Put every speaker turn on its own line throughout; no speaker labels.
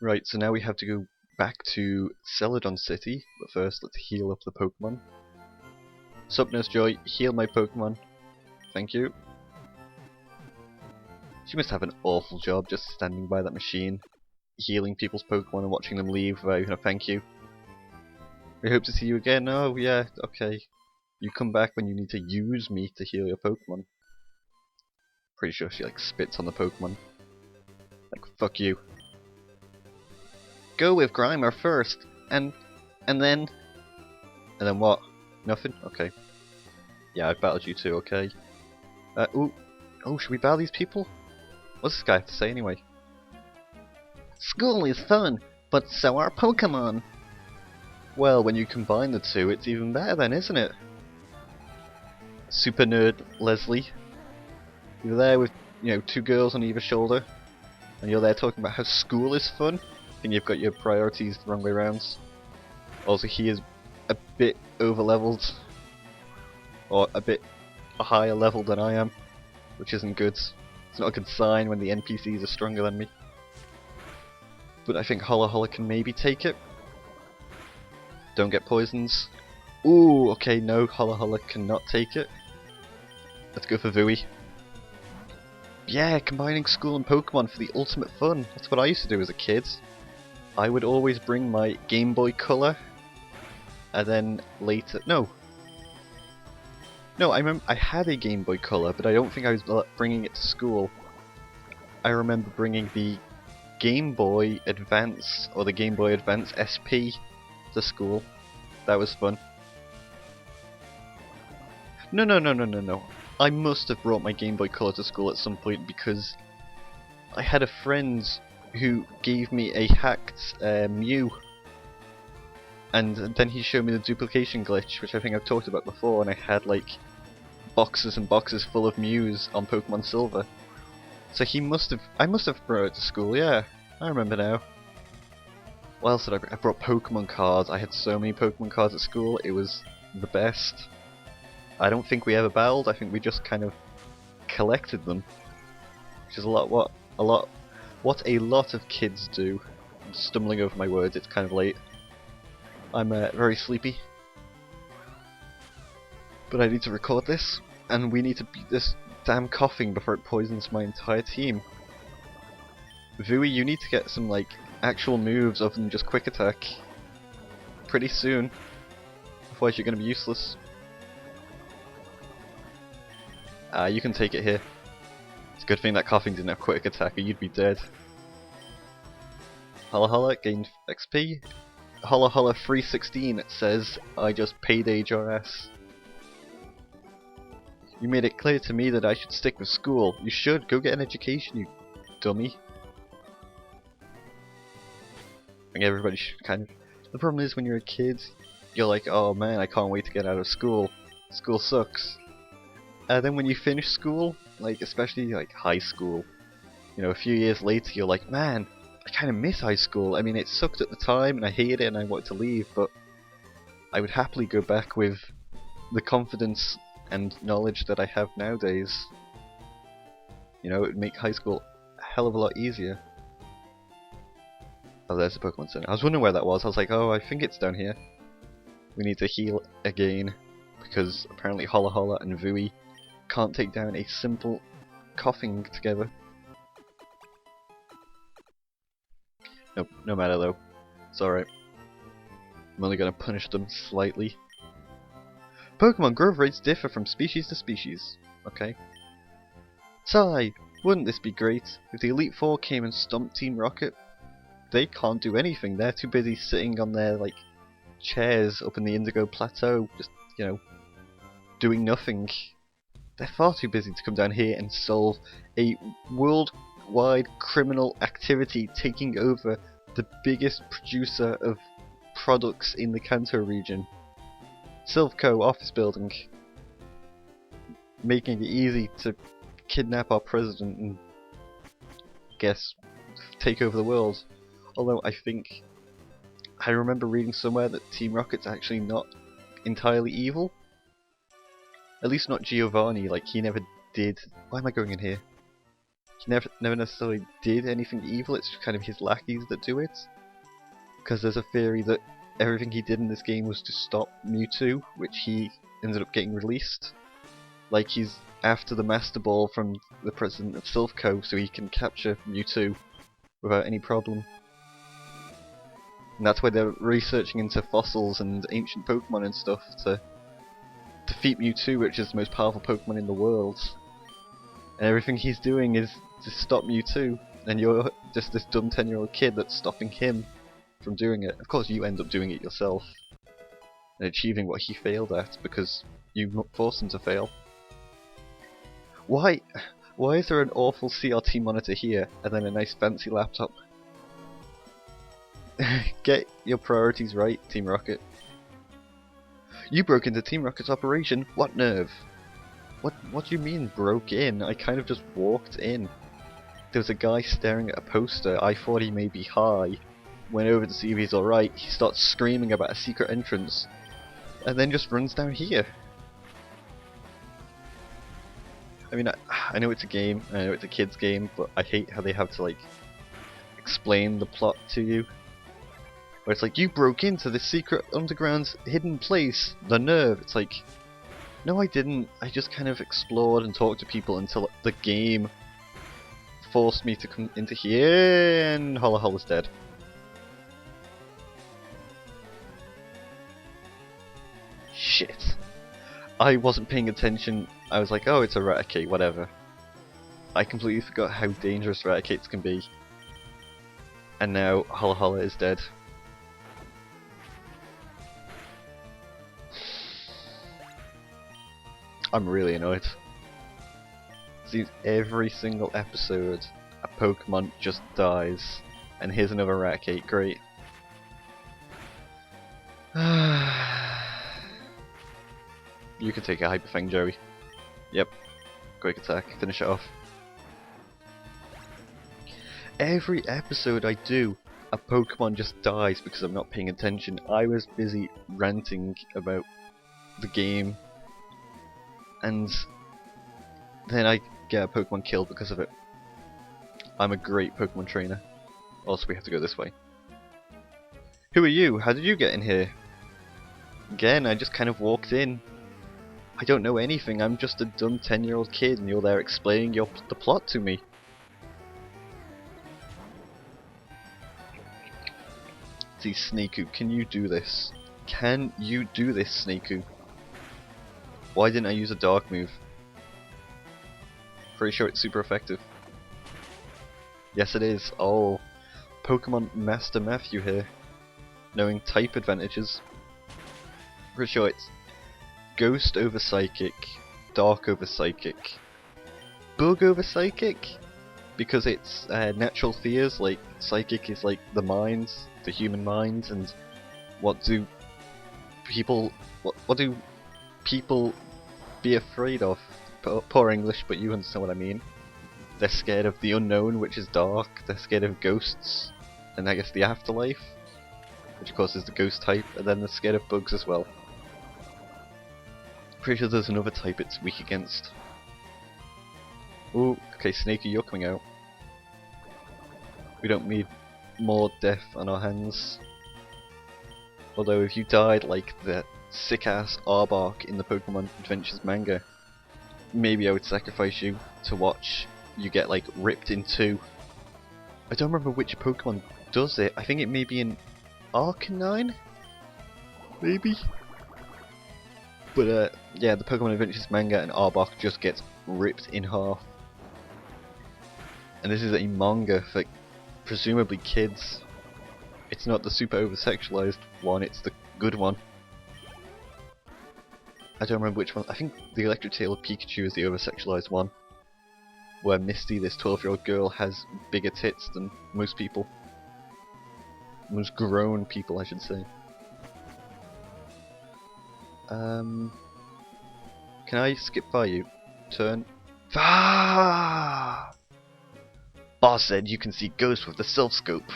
Right, so now we have to go back to Celadon City, but first let's heal up the Pokemon. Sup Nurse Joy, heal my Pokemon. Thank you. She must have an awful job just standing by that machine, healing people's Pokemon and watching them leave without even a thank you. We hope to see you again. Oh yeah, okay. You come back when you need to use me to heal your Pokemon. Pretty sure she like spits on the Pokemon. Like, fuck you. Go with Grimer first, and then what? Nothing? Okay. Yeah, I've battled you too, okay. Ooh. Oh, should we battle these people? What's this guy have to say anyway? School is fun, but so are Pokemon. Well, when you combine the two, it's even better then, isn't it? Super nerd Leslie. You're there with, you know, two girls on either shoulder, and you're there talking about how school is fun, and you've got your priorities the wrong way around. Also, he is a bit over-leveled, or a bit a higher level than I am, which isn't good. It's not a good sign when the NPCs are stronger than me. But I think Holla Holla can maybe take it. Don't get poisons. Ooh, okay, no, Holla Holla cannot take it. Let's go for Vui. Yeah, combining school and Pokemon for the ultimate fun. That's what I used to do as a kid. I would always bring my Game Boy Color, and then later... No, I remember I had a Game Boy Color, but I don't think I was bringing it to school. I remember bringing the Game Boy Advance, or the Game Boy Advance SP to school. That was fun. No. I must have brought my Game Boy Color to school at some point because I had a friend who gave me a hacked Mew. And then he showed me the duplication glitch, which I think I've talked about before, and I had like boxes and boxes full of Mews on Pokemon Silver. So I must have brought it to school, yeah. I remember now. What else did I bring? I brought Pokemon cards. I had so many Pokemon cards at school, it was the best. I don't think we ever battled, I think we just kind of collected them. Which is what a lot of kids do. I'm stumbling over my words, it's kind of late. I'm very sleepy. But I need to record this, and we need to beat this damn coughing before it poisons my entire team. Vui, you need to get some like actual moves other than just quick attack pretty soon, otherwise you're going to be useless. You can take it here. It's a good thing that coughing didn't have quick attack or you'd be dead. Holla Holla gained XP. Holla Holla 316 says, I just paydayed your ass. You made it clear to me that I should stick with school. You should. Go get an education, you dummy. I think everybody should kind of... The problem is when you're a kid, you're like, oh man, I can't wait to get out of school. School sucks. Then when you finish school, like especially like high school, you know, a few years later you're like, man, I kind of miss high school. I mean, it sucked at the time and I hated it and I wanted to leave, but I would happily go back with the confidence and knowledge that I have nowadays. You know, it would make high school a hell of a lot easier. Oh, there's the Pokemon Center. I was wondering where that was. I was like, oh, I think it's down here. We need to heal again, because apparently Holla Holla and Vui can't take down a simple coughing together. Nope, no matter though. It's alright. I'm only gonna punish them slightly. Pokemon growth rates differ from species to species. Okay. Sigh! Wouldn't this be great if the Elite Four came and stomped Team Rocket? They can't do anything. They're too busy sitting on their like chairs up in the Indigo Plateau, just, you know, doing nothing. They're far too busy to come down here and solve a worldwide criminal activity taking over the biggest producer of products in the Kanto region. Silphco office building. Making it easy to kidnap our president and take over the world. Although I remember reading somewhere that Team Rocket's actually not entirely evil. At least not Giovanni, like he never did. Why am I going in here? he never necessarily did anything evil, it's just kind of his lackeys that do it. Because there's a theory that everything he did in this game was to stop Mewtwo, which he ended up getting released. Like he's after the Master Ball from the president of Silphco so he can capture Mewtwo without any problem. And that's why they're researching into fossils and ancient Pokemon and stuff to defeat Mewtwo, which is the most powerful Pokemon in the world. And everything he's doing is to stop Mewtwo, and you're just this dumb 10-year-old kid that's stopping him from doing it. Of course you end up doing it yourself, and achieving what he failed at, because you forced him to fail. Why is there an awful CRT monitor here, and then a nice fancy laptop? Get your priorities right, Team Rocket. You broke into Team Rocket's operation? What nerve? What do you mean broke in? I kind of just walked in. There was a guy staring at a poster. I thought he may be high. Went over to see if he's alright. He starts screaming about a secret entrance. And then just runs down here. I mean, I know it's a game, I know it's a kid's game, but I hate how they have to, like, explain the plot to you. Where it's like, you broke into this secret underground hidden place, the nerve. It's like, no I didn't, I just kind of explored and talked to people until the game forced me to come into here, and Holla Holla's dead. Shit. I wasn't paying attention, I was like, oh it's a Raticate, whatever. I completely forgot how dangerous Raticates can be. And now Holla Holla is dead. I'm really annoyed. Seems every single episode a Pokemon just dies. And here's another Raticate, great. You can take a Hyper Fang, Joey. Yep. Quick attack, finish it off. Every episode I do, a Pokemon just dies because I'm not paying attention. I was busy ranting about the game, and then I get a Pokemon killed because of it. I'm a great Pokemon trainer. Also, we have to go this way. Who are you? How did you get in here? Again, I just kind of walked in. I don't know anything, I'm just a dumb 10-year-old kid and you're there explaining the plot to me. See, Sneaku, can you do this? Can you do this, Sneaku? Why didn't I use a dark move? Pretty sure it's super effective. Yes it is. Oh, Pokemon Master Matthew here. Knowing type advantages. Pretty sure it's Ghost over Psychic, Dark over Psychic, Bug over Psychic, because it's natural fears, like Psychic is like the mind, the human mind, and what do people be afraid of? Poor English, but you understand what I mean. They're scared of the unknown, which is dark, they're scared of ghosts, and I guess the afterlife, which of course is the ghost type, and then they're scared of bugs as well. Pretty sure there's another type it's weak against. Ooh, okay, Snakey, you're coming out. We don't need more death on our hands. Although if you died like the sick-ass Arbok in the Pokemon Adventures manga, maybe I would sacrifice you to watch you get like ripped in two. I don't remember which Pokemon does it. I think it may be an Arcanine? Maybe? But yeah, the Pokemon Adventures manga and Arbok just gets ripped in half. And this is a manga for presumably kids. It's not the super over-sexualized one, it's the good one. I don't remember which one. I think the Electric Tail of Pikachu is the over-sexualized one. Where Misty, this 12-year-old girl, has bigger tits than most people. Most grown people, I should say. Can I skip by you? Turn. Ah! Boss said you can see ghosts with the Self Scope.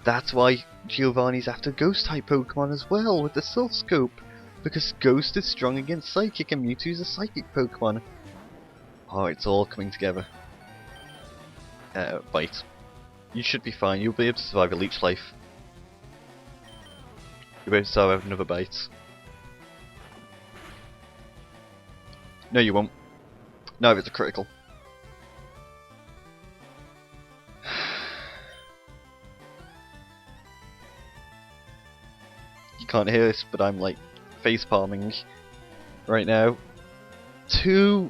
That's why Giovanni's after Ghost-type Pokemon as well, with the Self Scope. Because Ghost is strong against Psychic and Mewtwo's a Psychic Pokemon. Oh, it's all coming together. bite. You should be fine. You'll be able to survive a leech life. You'll be able to survive another bite. No, you won't. No, it's a critical. You can't hear this, but I'm like face palming right now. 2.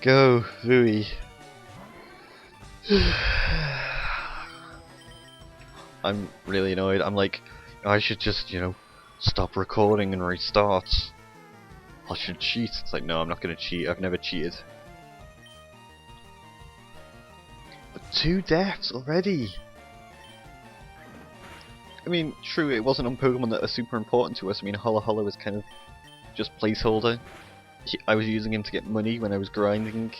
Go, Vui. I'm really annoyed. I'm like, I should just, you know, stop recording and restart. I should cheat. It's like, no, I'm not gonna cheat. I've never cheated. But 2 deaths already. I mean, true, it wasn't on Pokemon that are super important to us. I mean, Holla Holla was kind of just placeholder. I was using him to get money when I was grinding,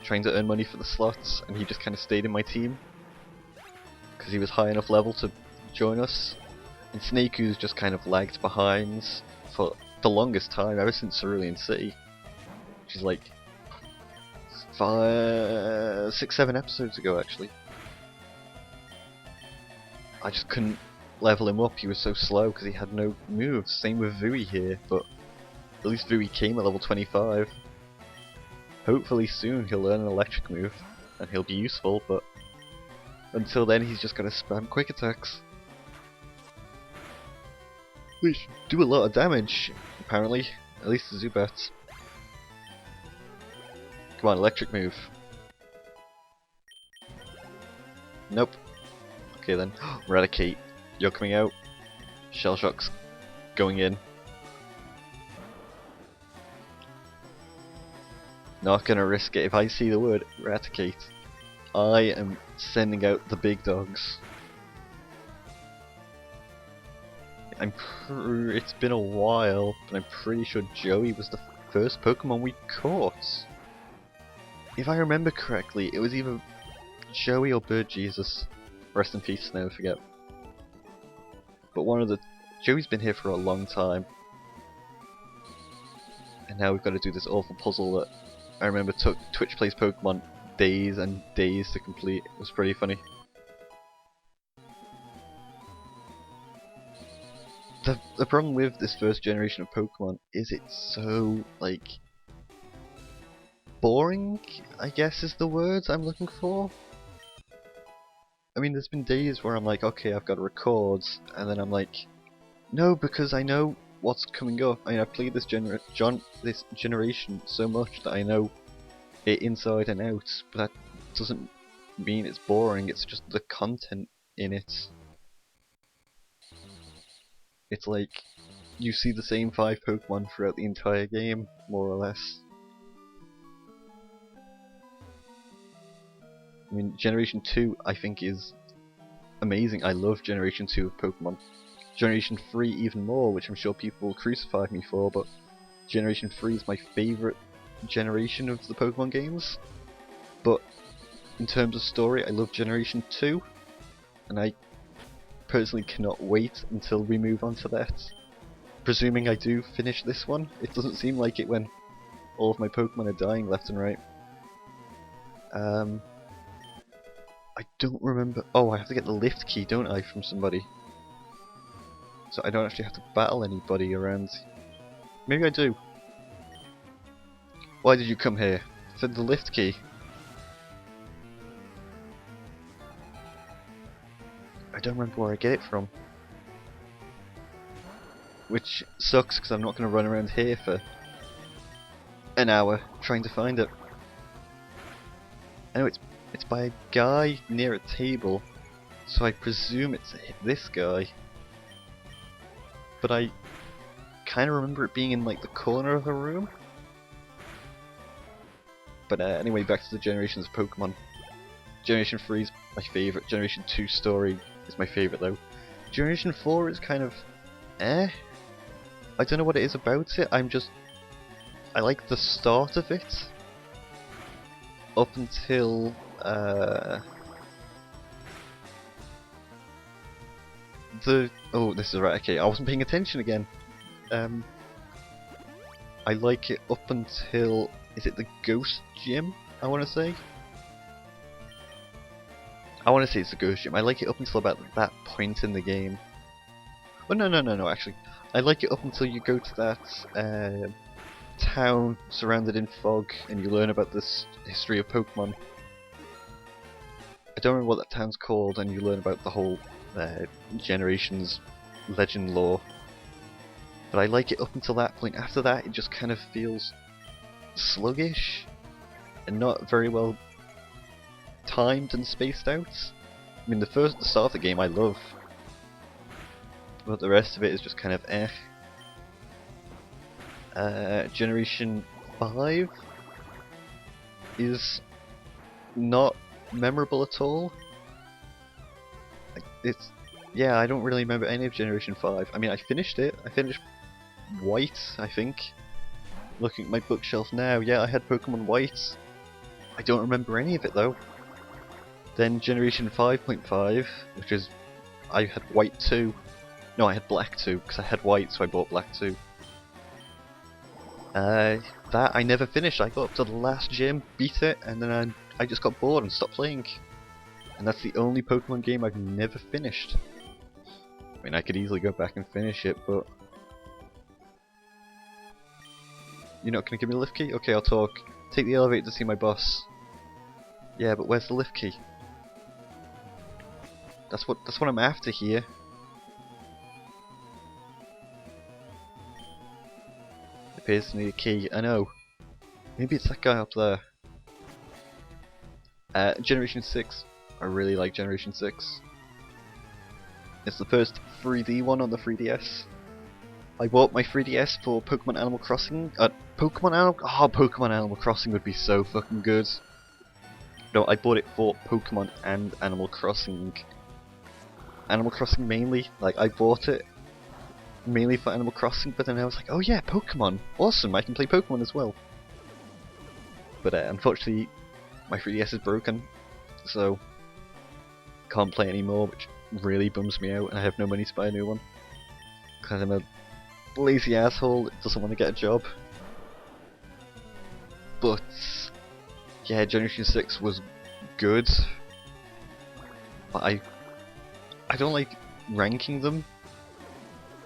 trying to earn money for the slots, and he just kind of stayed in my team because he was high enough level to join us. And Snaku's just kind of lagged behind for the longest time, ever since Cerulean City, which is like 5, 6, 7 episodes ago actually. I just couldn't level him up, he was so slow because he had no moves. Same with Vui here, but at least Vui came at level 25. Hopefully soon he'll learn an electric move and he'll be useful, but until then he's just gonna spam quick attacks, which do a lot of damage apparently, at least the Zubats. Come on, electric move. Nope. Okay then. Eradicate. You're coming out. Shell Shock's going in. Not gonna risk it. If I see the word eradicate, I am sending out the big dogs. It's been a while, but I'm pretty sure Joey was the first Pokemon we caught. If I remember correctly, it was either Joey or Bird Jesus. Rest in peace, never forget. But one of the... Joey's been here for a long time. And now we've got to do this awful puzzle that I remember took Twitch Plays Pokemon days and days to complete. It was pretty funny. The problem with this first generation of Pokemon is it's so, like, boring, I guess is the word I'm looking for. I mean, there's been days where I'm like, okay, I've got to record, and then I'm like, no, because I know what's coming up. I mean, I've played this generation so much that I know it inside and out, but that doesn't mean it's boring, it's just the content in it. It's like, you see the same 5 Pokemon throughout the entire game, more or less. I mean, Generation 2 I think is amazing. I love Generation 2 of Pokemon. Generation 3 even more, which I'm sure people will crucify me for, but Generation 3 is my favourite generation of the Pokemon games. But in terms of story, I love Generation 2, and I personally cannot wait until we move on to that. Presuming I do finish this one, it doesn't seem like it when all of my Pokemon are dying left and right. I don't remember. Oh, I have to get the lift key, don't I, from somebody? So I don't actually have to battle anybody around. Maybe I do. Why did you come here? For the lift key. I don't remember where I get it from. Which sucks because I'm not going to run around here for an hour trying to find it. I know it's by a guy near a table, so I presume it's this guy. But I kind of remember it being in like the corner of the room. But anyway, back to the generations of Pokemon. Generation 3 is my favourite. Generation 2 story is my favourite though. Generation 4 is kind of eh. I don't know what it is about it. I like the start of it. Up until this is right. Okay, I wasn't paying attention again. I like it up until is it the Ghost Gym, I want to say? I want to say it's the Ghost Gym. I like it up until about that point in the game. Oh no, actually. I like it up until you go to that town surrounded in fog and you learn about this history of Pokemon. I don't remember what that town's called, and you learn about the whole Generations legend lore. But I like it up until that point. After that, it just kind of feels sluggish and not very well timed and spaced out. I mean, the start of the game I love, but the rest of it is just kind of eh. Generation 5 is not memorable at all. Yeah, I don't really remember any of Generation 5. I mean, I finished it. I finished White, I think. Looking at my bookshelf now, yeah, I had Pokemon White. I don't remember any of it though. Then Generation 5.5, which is... I had White 2. No, I had Black 2, because I had White, so I bought Black 2. That I never finished. I got up to the last gym, beat it, and then I just got bored and stopped playing. And that's the only Pokemon game I've never finished. I mean, I could easily go back and finish it, but... You're not gonna give me the lift key? Okay, I'll talk. Take the elevator to see my boss. Yeah, but where's the lift key? That's what I'm after here. Appears to need a key. I know. Maybe it's that guy up there. Generation 6. I really like Generation 6. It's the first 3D one on the 3DS. I bought my 3DS for Pokemon Animal Crossing. Pokemon Animal Crossing would be so fucking good. No, I bought it for Pokemon and Animal Crossing. Animal Crossing mainly. Like, I bought it mainly for Animal Crossing, but then I was like, oh yeah, Pokemon! Awesome, I can play Pokemon as well. But unfortunately, my 3DS is broken, so can't play anymore, which really bums me out, and I have no money to buy a new one. Because I'm a lazy asshole that doesn't want to get a job. But yeah, Generation 6 was good. But I don't like ranking them.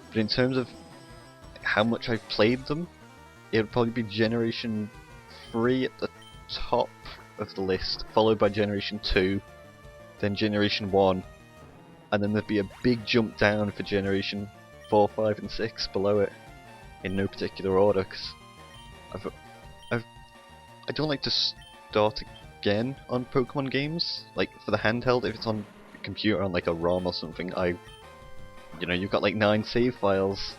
But in terms of how much I've played them, it would probably be Generation 3 at the top of the list, followed by Generation 2, then Generation 1, and then there'd be a big jump down for Generation 4, 5 and 6 below it, in no particular order, because I don't like to start again on Pokemon games. Like, for the handheld, if it's on a computer on like a ROM or something, you know, you've got like 9 save files,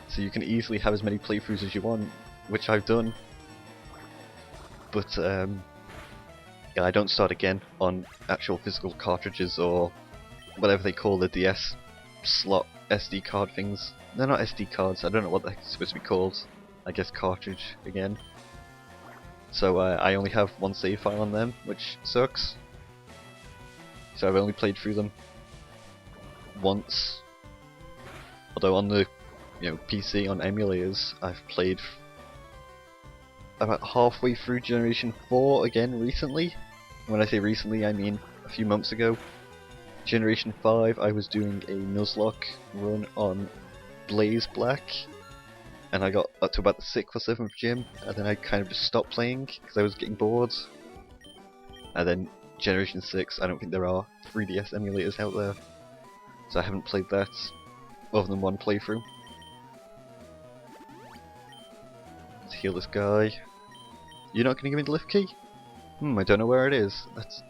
so you can easily have as many playthroughs as you want, which I've done. But yeah, I don't start again on actual physical cartridges or whatever they call the DS slot SD card things. They're not SD cards, I don't know what they're supposed to be called. I guess cartridge again. So I only have 1 save file on them, which sucks. So I've only played through them once. Although on the PC on emulators, I've played about halfway through Generation 4 again recently. When I say recently, I mean a few months ago. Generation 5, I was doing a Nuzlocke run on Blaze Black, and I got up to about the 6th or 7th gym, and then I kind of just stopped playing because I was getting bored. And then Generation 6, I don't think there are 3DS emulators out there, so I haven't played that other than 1 playthrough. Let's heal this guy. You're not gonna give me the lift key? I don't know where it is. That's...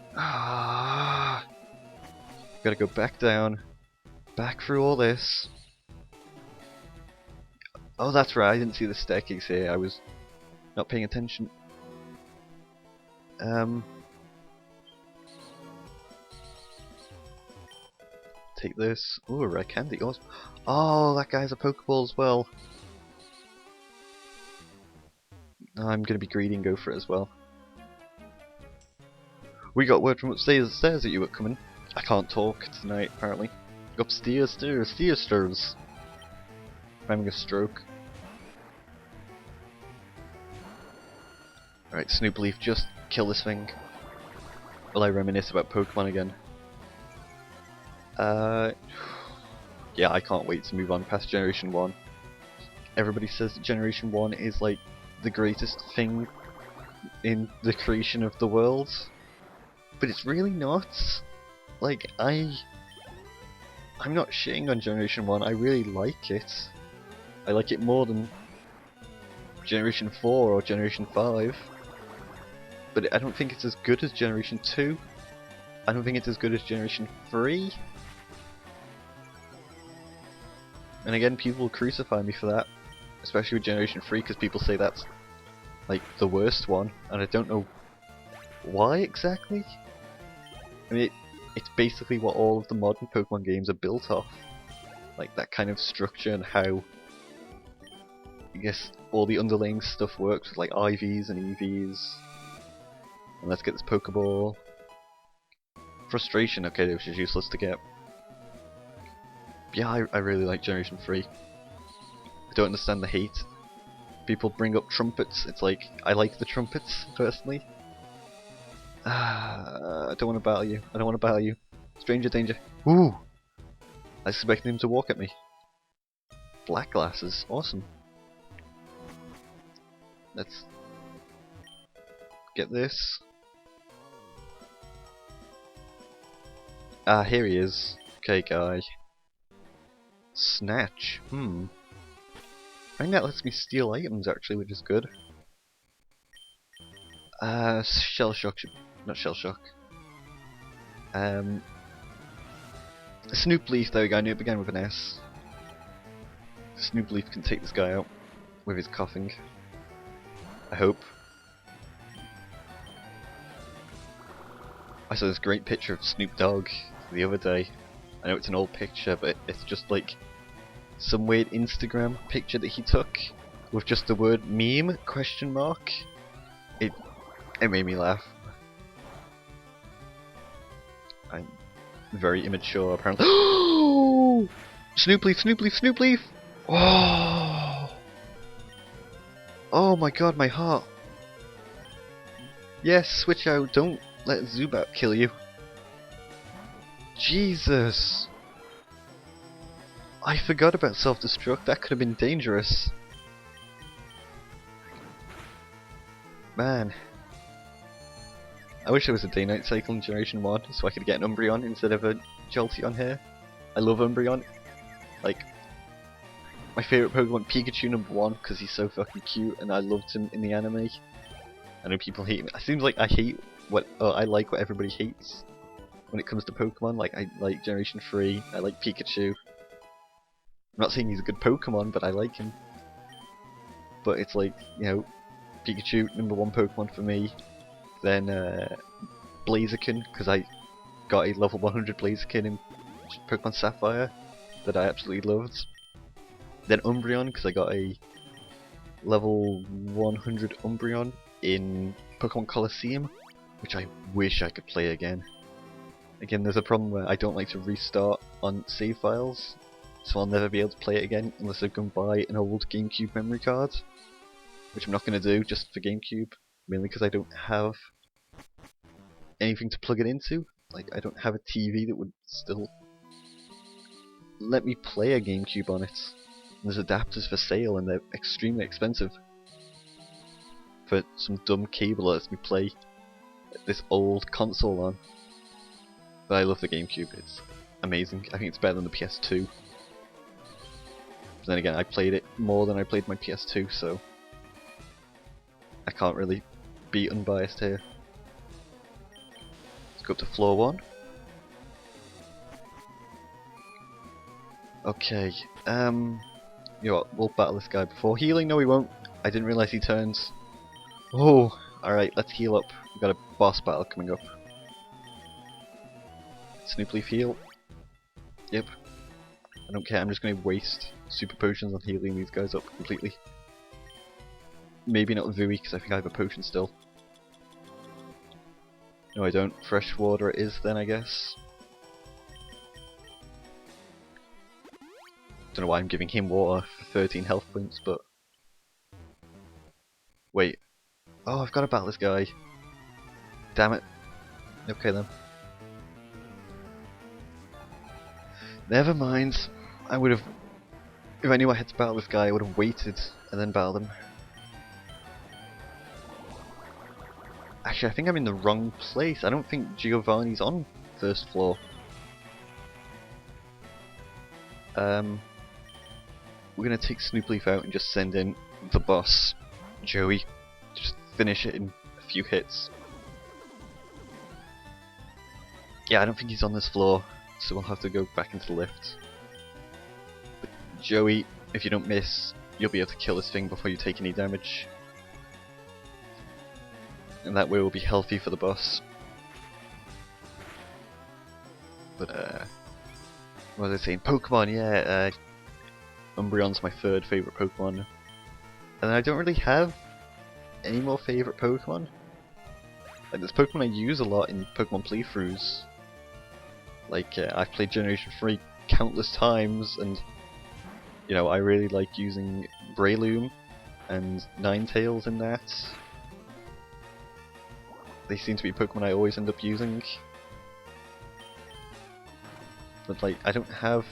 Gotta go back down. Back through all this. Oh, that's right, I didn't see the staircase here. I was not paying attention. Take this. Ooh, a rare candy. Oh, that guy has a Pokeball as well. I'm gonna be greedy and go for it as well. We got word from upstairs that you were coming. I can't talk tonight, apparently. Upstairs, stairs. I'm having a stroke. Alright, Snoop Leaf, just kill this thing. Will I reminisce about Pokemon again? Yeah, I can't wait to move on past Generation 1. Everybody says that Generation 1 is like the greatest thing in the creation of the world, but it's really not. Like, I'm not shitting on Generation 1, I really like it. I like it more than Generation 4 or Generation 5, but I don't think it's as good as Generation 2. I don't think it's as good as Generation 3. And again, people will crucify me for that, especially with Generation 3, because people say that's like the worst one, and I don't know why exactly. I mean, it's basically what all of the modern Pokemon games are built off, like that kind of structure and how, I guess, all the underlying stuff works with like IVs and EVs. And let's get this Pokeball. Frustration, okay, which is useless to get. But yeah, I really like Generation 3. I don't understand the hate. People bring up trumpets, it's like, I like the trumpets, personally. I don't want to battle you, I don't want to battle you. Stranger danger. Ooh! I was expecting him to walk at me. Black glasses, awesome. Let's get this. Ah, here he is. Okay, guy. Snatch. I think that lets me steal items actually, which is good. Shell Shock should... not Shell Shock. Snoop Leaf, there we go, I knew it began with an S. Snoop Leaf can take this guy out with his coughing. I hope. I saw this great picture of Snoop Dogg the other day. I know it's an old picture, but it's just like some weird Instagram picture that he took with just the word meme question mark. It made me laugh. I'm very immature apparently. Snoop Leaf, Snoop Leaf, Snoop Leaf! Oh! Oh my god, my heart. Yes, switch out, don't let Zubat kill you. Jesus! I forgot about self-destruct, that could have been dangerous. Man. I wish there was a day-night cycle in Generation 1 so I could get an Umbreon instead of a Jolteon here. I love Umbreon. Like, my favourite Pokemon, Pikachu #1, because he's so fucking cute and I loved him in the anime. I know people hate me. It seems like I hate what I like what everybody hates when it comes to Pokemon. Like, I like Generation 3, I like Pikachu. I'm not saying he's a good Pokemon, but I like him. But it's like, you know, Pikachu, #1 Pokemon for me. Then Blaziken, because I got a level 100 Blaziken in Pokemon Sapphire that I absolutely loved. Then Umbreon, because I got a level 100 Umbreon in Pokemon Colosseum, which I wish I could play again. Again, there's a problem where I don't like to restart on save files, so I'll never be able to play it again unless I can buy an old GameCube memory card, which I'm not going to do just for GameCube, mainly because I don't have anything to plug it into. Like, I don't have a TV that would still let me play a GameCube on it. And there's adapters for sale and they're extremely expensive for some dumb cable that lets me play this old console on. But I love the GameCube, it's amazing. I think it's better than the PS2. But then again, I played it more than I played my PS2, so I can't really be unbiased here. Let's go up to floor 1. Okay, you know what, we'll battle this guy before healing. No, we won't. I didn't realise he turns. Oh, alright, let's heal up. We've got a boss battle coming up. Snoop Leaf heal. Yep. I don't care, I'm just going to waste super potions on healing these guys up completely. Maybe not Vui, because I think I have a potion still. No, I don't. Fresh water it is then, I guess. Don't know why I'm giving him water for 13 health points, but... Wait. Oh, I've got to battle this guy. Damn it. Okay then. Never mind. I would have... If I knew I had to battle this guy, I would have waited and then battled him. Actually, I think I'm in the wrong place. I don't think Giovanni's on first floor. We're gonna take Snoopleaf out and just send in the boss, Joey. Just finish it in a few hits. Yeah, I don't think he's on this floor, so we'll have to go back into the lift. But Joey, if you don't miss, you'll be able to kill this thing before you take any damage. And that way we'll be healthy for the boss. But what was I saying? Pokemon, yeah. Umbreon's my third favourite Pokemon. And I don't really have any more favourite Pokemon. Like, there's Pokemon I use a lot in Pokemon playthroughs. Like, I've played Generation 3 countless times, and you know, I really like using Breloom and Ninetales in that. They seem to be Pokemon I always end up using. But like, I don't have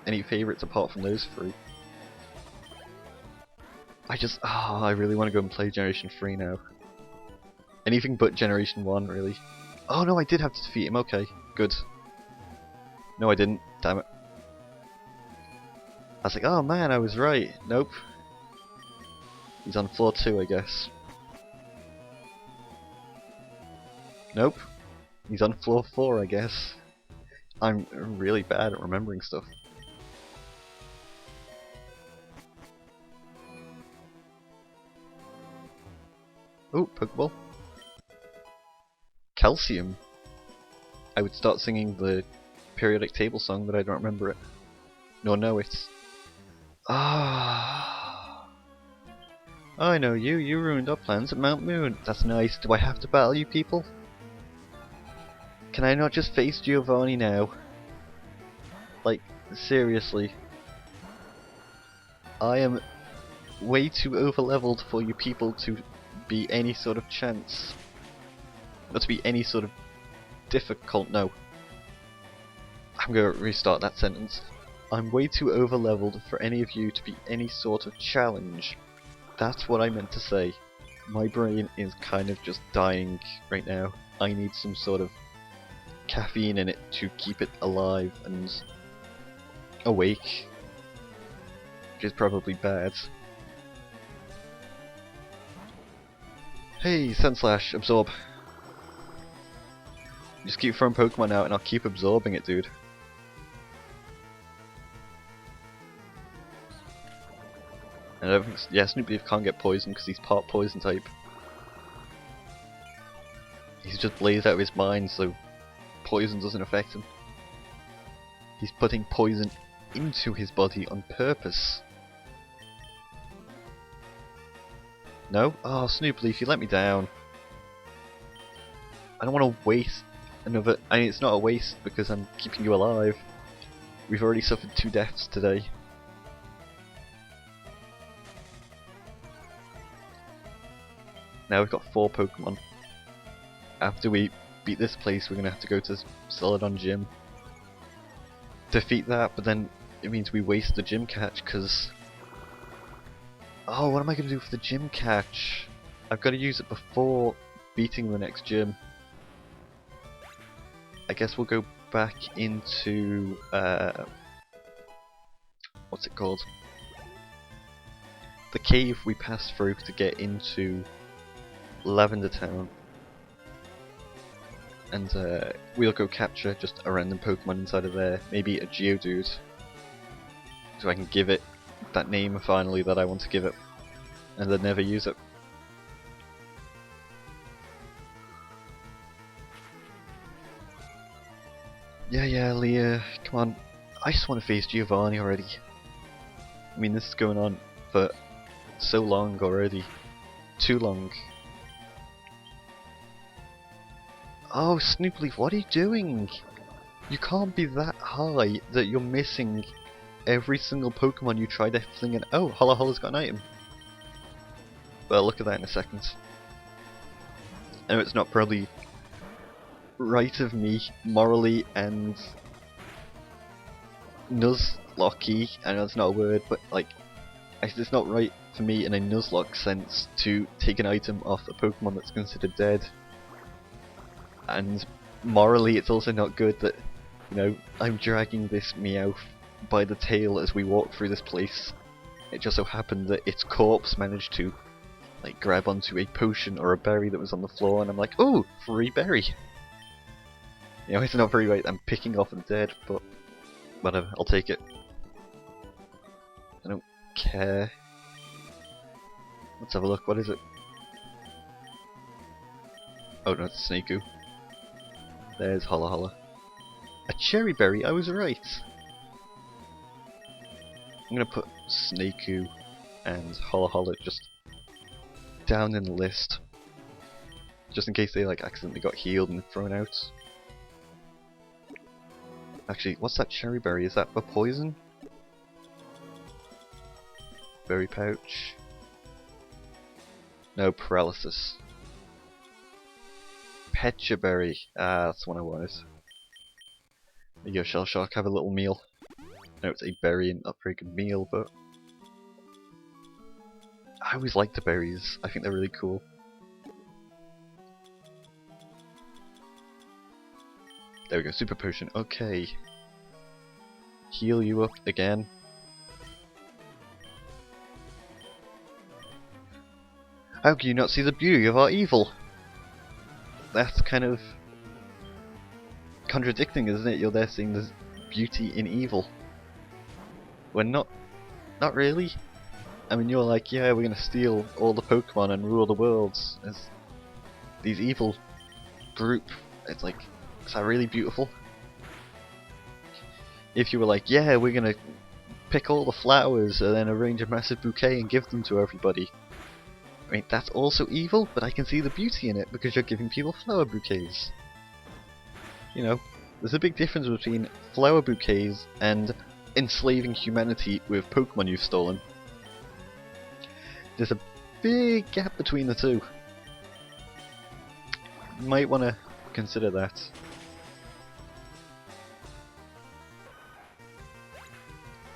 any favourites apart from those three. I really want to go and play Generation 3 now. Anything but Generation 1, really. Oh no, I did have to defeat him, okay, good. No I didn't, damn it. I was like, oh man, I was right. Nope. He's on floor 2, I guess. Nope. He's on floor 4, I guess. I'm really bad at remembering stuff. Oh, Pokeball. Calcium. I would start singing the periodic table song, but I don't remember it. Nor know it. Ah. Oh, I know you. You ruined our plans at Mount Moon. That's nice. Do I have to battle you people? Can I not just face Giovanni now? Like, seriously. I am way too overleveled for you people to be any sort of chance. Or to be any sort of difficult, no. I'm gonna restart that sentence. I'm way too overleveled for any of you to be any sort of challenge. That's what I meant to say. My brain is kind of just dying right now. I need some sort of caffeine in it to keep it alive and awake. Which is probably bad. Hey, Sandslash, absorb. Just keep throwing Pokemon out and I'll keep absorbing it, dude. And I don't think, yeah, Snoopleaf can't get poisoned because he's part poison type. He's just blazed out of his mind, so poison doesn't affect him. He's putting poison into his body on purpose. No? Oh, Snoopleaf, you let me down. I don't want to waste another... I mean, it's not a waste because I'm keeping you alive. We've already suffered 2 deaths today. Now we've got 4 Pokemon. After we beat this place, we're going to have to go to Celadon Gym. Defeat that, but then it means we waste the gym catch, because... Oh, what am I going to do for the gym catch? I've got to use it before beating the next gym. I guess we'll go back into... what's it called? The cave we passed through to get into Lavender Town. And we'll go capture just a random Pokemon inside of there, maybe a Geodude, so I can give it that name finally that I want to give it, and then never use it. Yeah, Leah, come on, I just want to face Giovanni already. I mean, this is going on for so long already. Too long. Oh, Snoopleaf, what are you doing? You can't be that high that you're missing every single Pokemon you try to fling in. Oh, Holla Holla's got an item. But I'll look at that in a second. I know it's not probably right of me morally and Nuzlocke, I know it's not a word, but like, it's not right for me in a Nuzlocke sense to take an item off a Pokemon that's considered dead. And morally it's also not good that, you know, I'm dragging this Meowth by the tail as we walk through this place. It just so happened that its corpse managed to like grab onto a potion or a berry that was on the floor, and I'm like, oh, free berry. You know, it's not very right I'm picking off the dead, but whatever, I'll take it. I don't care. Let's have a look, what is it? Oh no, it's Snaku. There's Holla Holla. A cherry berry, I was right! I'm gonna put Snaku and Holla Holla just down in the list. Just in case they like accidentally got healed and thrown out. Actually, what's that cherry berry? Is that a poison? Berry pouch. No, paralysis. Pecha berry. Ah, that's the one I wanted. There you go, Shell Shock, have a little meal. No, it's a berry and not very good meal, but I always like the berries. I think they're really cool. There we go, super potion. Okay. Heal you up again. How can you not see the beauty of our evil? That's kind of contradicting, isn't it? You're there seeing the beauty in evil. We're not really. I mean, you're like, yeah, we're gonna steal all the Pokemon and rule the worlds as these evil group. It's like, is that really beautiful? If you were like, yeah, we're gonna pick all the flowers and then arrange a massive bouquet and give them to everybody. I mean, that's also evil, but I can see the beauty in it because you're giving people flower bouquets. You know, there's a big difference between flower bouquets and enslaving humanity with Pokemon you've stolen. There's a big gap between the two. You might want to consider that.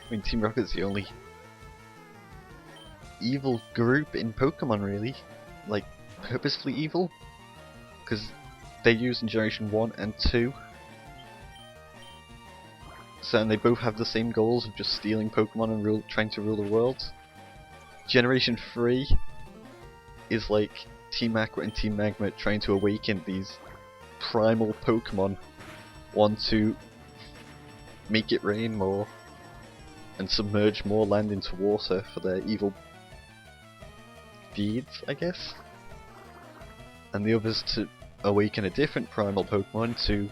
I mean, Team Rocket's the only evil group in Pokemon, really. Like, purposefully evil. Because they used in Generation 1 and 2. So, and they both have the same goals of just stealing Pokemon and trying to rule the world. Generation 3 is like Team Aqua and Team Magma trying to awaken these primal Pokemon. Want to make it rain more and submerge more land into water for their evil deeds, I guess. And the others to awaken a different primal Pokemon to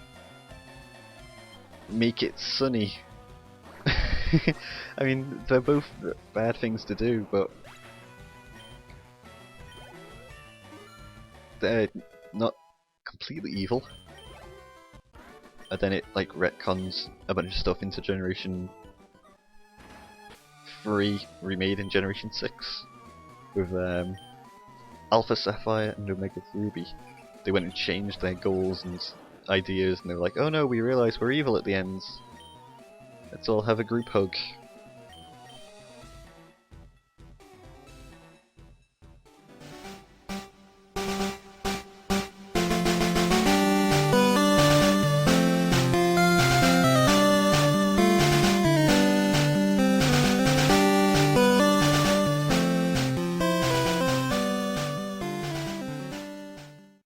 make it sunny. I mean, they're both bad things to do, but they're not completely evil. And then it like retcons a bunch of stuff into Generation 3, remade in Generation 6 with Alpha Sapphire and Omega Ruby. They went and changed their goals and ideas, and they were like, oh no, we realised we're evil at the end. Let's all have a group hug.